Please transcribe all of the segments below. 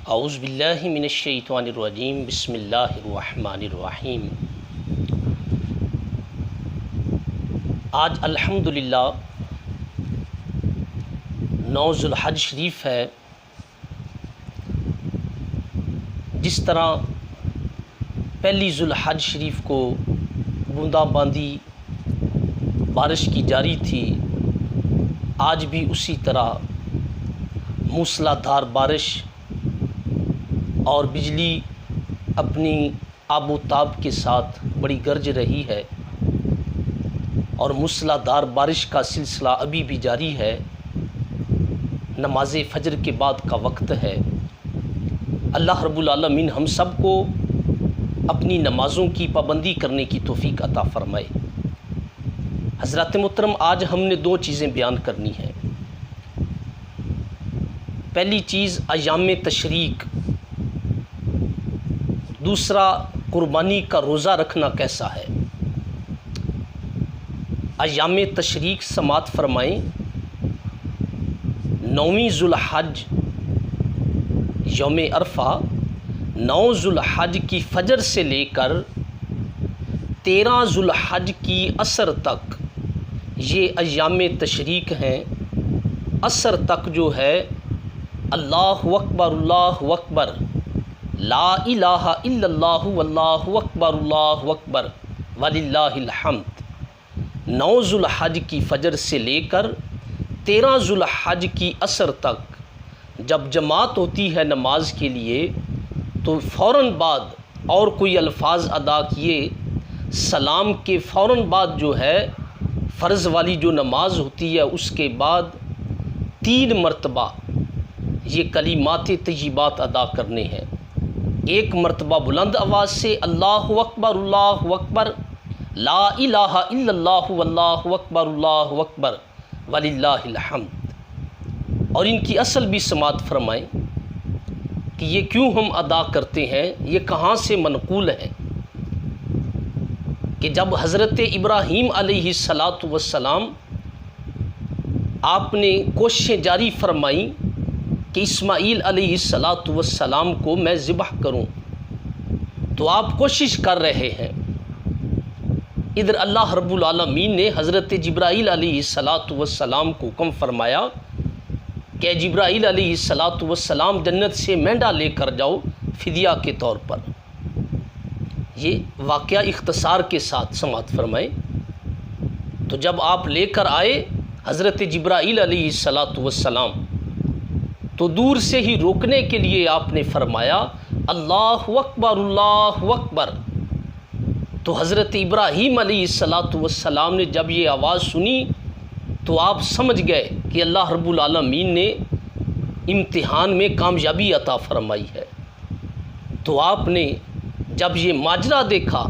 اعوذ باللہ من الشیطان الرجیم بسم اللہ الرحمن الرحیم۔ آج الحمدللہ 9 ذو الحج شریف ہے۔ جس طرح پہلی ذو الحج شریف کو بوندا باندی بارش کی جاری تھی، آج بھی اسی طرح موسلا دھار بارش اور بجلی اپنی آب و تاب کے ساتھ بڑی گرج رہی ہے، اور موسلا دھار بارش کا سلسلہ ابھی بھی جاری ہے۔ نماز فجر کے بعد کا وقت ہے۔ اللہ رب العالمین ہم سب کو اپنی نمازوں کی پابندی کرنے کی توفیق عطا فرمائے۔ حضرات محترم، آج ہم نے 2 چیزیں بیان کرنی ہیں۔ پہلی چیز ایام تشریق، دوسرا قربانی کا روزہ رکھنا کیسا ہے۔ ایام تشریق سماعت فرمائیں۔ 9 ذو الحج یوم عرفہ، 9 ذو الحج کی فجر سے لے کر 13 ذو الحج کی عصر تک یہ ایام تشریق ہیں۔ عصر تک جو ہے اللہ اکبر اللہ اکبر، لا الہ الا اللہ واللہ اکبر اللہ اکبر وللہ الحمد۔ 9 ذو الحج کی فجر سے لے کر 13 ذو الحج کی عصر تک جب جماعت ہوتی ہے نماز کے لیے، تو فوراً بعد اور کوئی الفاظ ادا کیے، سلام کے فوراً بعد جو ہے فرض والی جو نماز ہوتی ہے، اس کے بعد 3 مرتبہ یہ کلمات طیبات ادا کرنے ہیں۔ 1 مرتبہ بلند آواز سے اللہ اکبر لا الہ الا اللہ واللہ اکبر وللہ الحمد۔ اور ان کی اصل بھی سماعت فرمائیں کہ یہ کیوں ہم ادا کرتے ہیں، یہ کہاں سے منقول ہے۔ کہ جب حضرت ابراہیم علیہ السلام آپ نے کوششیں جاری فرمائیں کہ اسماعیل علیہ السلام کو میں ذبح کروں، تو آپ کوشش کر رہے ہیں۔ ادھر اللہ رب العالمین نے حضرت جبرائیل علیہ السلام کو حکم فرمایا کہ جبرائیل علیہ السلام جنت سے مینڈا لے کر جاؤ فدیہ کے طور پر۔ یہ واقعہ اختصار کے ساتھ سماعت فرمائیں۔ تو جب آپ لے کر آئے حضرت جبرائیل علیہ السلام، تو دور سے ہی روکنے کے لیے آپ نے فرمایا اللہ اکبر۔ تو حضرت ابراہیم علیہ السلام نے جب یہ آواز سنی، تو آپ سمجھ گئے کہ اللہ رب العالمین نے امتحان میں کامیابی عطا فرمائی ہے۔ تو آپ نے جب یہ ماجرا دیکھا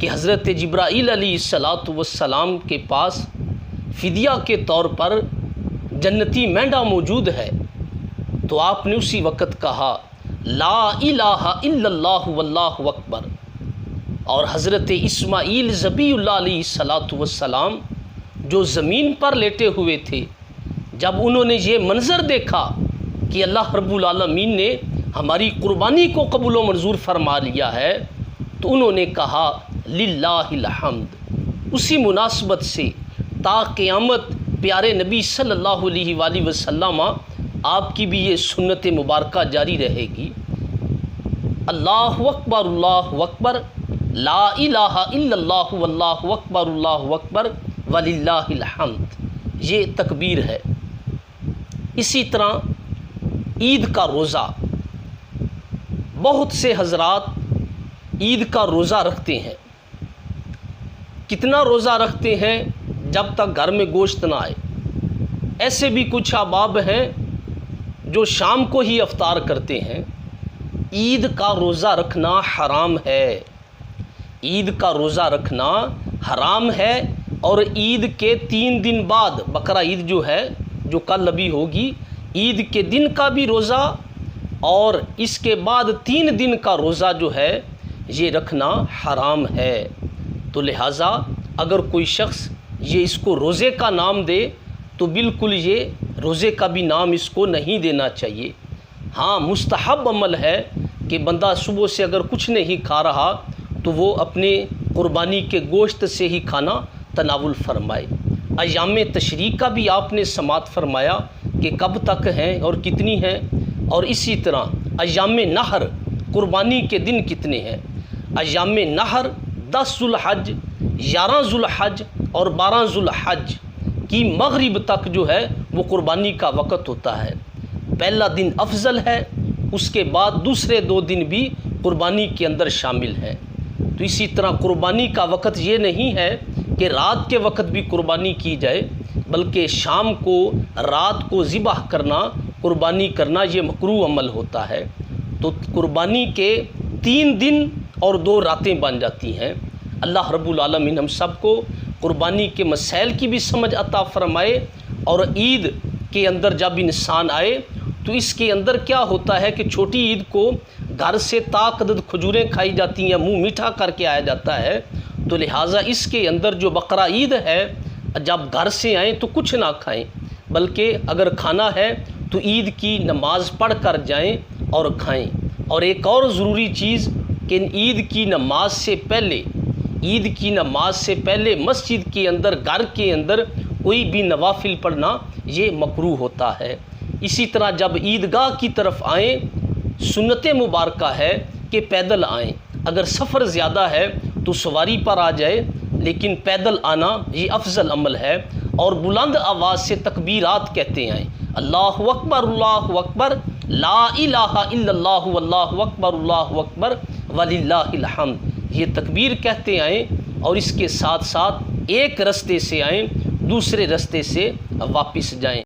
کہ حضرت جبرائیل علیہ السلام کے پاس فدیہ کے طور پر جنتی مینڈا موجود ہے، تو آپ نے اسی وقت کہا لا الہ الا اللہ واللہ اکبر۔ اور حضرت اسماعیل ذبیح اللہ علیہ السلام جو زمین پر لیٹے ہوئے تھے، جب انہوں نے یہ منظر دیکھا کہ اللہ رب العالمین نے ہماری قربانی کو قبول و منظور فرما لیا ہے، تو انہوں نے کہا للہ الحمد۔ اسی مناسبت سے تا قیامت پیارے نبی صلی اللہ علیہ وآلہ وسلم آپ کی بھی یہ سنت مبارکہ جاری رہے گی، اللہ اکبر لا الہ الا اللہ واللہ اکبر وللہ الحمد۔ یہ تکبیر ہے۔ اسی طرح عید کا روزہ، بہت سے حضرات عید کا روزہ رکھتے ہیں۔ کتنا روزہ رکھتے ہیں؟ جب تک گھر میں گوشت نہ آئے۔ ایسے بھی کچھ احباب ہیں جو شام کو ہی افطار کرتے ہیں۔ عید کا روزہ رکھنا حرام ہے۔ عید کا روزہ رکھنا حرام ہے، اور عید کے 3 دن بعد بقرہ عید جو ہے، جو کل ابھی ہوگی، عید کے دن کا بھی روزہ اور اس کے بعد 3 دن کا روزہ جو ہے یہ رکھنا حرام ہے۔ تو لہٰذا اگر کوئی شخص یہ اس کو روزے کا نام دے، تو بالکل یہ روزے کا بھی نام اس کو نہیں دینا چاہیے۔ ہاں مستحب عمل ہے کہ بندہ صبح سے اگر کچھ نہیں کھا رہا تو وہ اپنے قربانی کے گوشت سے ہی کھانا تناول فرمائے۔ ایام تشریق کا بھی آپ نے سماعت فرمایا کہ کب تک ہیں اور کتنی ہیں، اور اسی طرح ایام نحر قربانی کے دن کتنے ہیں۔ ایام نحر 10 ذو الحج، 11 ذو الحج اور 12 ذو الحج کی مغرب تک جو ہے وہ قربانی کا وقت ہوتا ہے۔ پہلا دن افضل ہے، اس کے بعد دوسرے 2 دن بھی قربانی کے اندر شامل ہیں۔ تو اسی طرح قربانی کا وقت یہ نہیں ہے کہ رات کے وقت بھی قربانی کی جائے، بلکہ شام کو رات کو ذبح کرنا، قربانی کرنا یہ مکروہ عمل ہوتا ہے۔ تو قربانی کے 3 دن اور 2 راتیں بن جاتی ہیں۔ اللہ رب العالمین ہم سب کو قربانی کے مسائل کی بھی سمجھ عطا فرمائے، اور عید کے اندر جب انسان آئے تو اس کے اندر کیا ہوتا ہے کہ چھوٹی عید کو گھر سے تاعدد کھجوریں کھائی جاتی ہیں، منہ میٹھا کر کے آیا جاتا ہے، تو لہٰذا اس کے اندر جو بقرہ عید ہے جب گھر سے آئیں تو کچھ نہ کھائیں، بلکہ اگر کھانا ہے تو عید کی نماز پڑھ کر جائیں اور کھائیں۔ اور ایک اور ضروری چیز کہ عید کی نماز سے پہلے مسجد کے اندر، گھر کے اندر کوئی بھی نوافل پڑھنا یہ مکروہ ہوتا ہے۔ اسی طرح جب عیدگاہ کی طرف آئیں، سنت مبارکہ ہے کہ پیدل آئیں، اگر سفر زیادہ ہے تو سواری پر آ جائے، لیکن پیدل آنا یہ افضل عمل ہے، اور بلند آواز سے تکبیرات کہتے آئیں، اللہ اکبر، لا الہ الا اللہ واللہ اکبر وللہ الحمد، یہ تکبیر کہتے آئیں، اور اس کے ساتھ ساتھ ایک رستے سے آئیں، دوسرے رستے سے واپس جائیں۔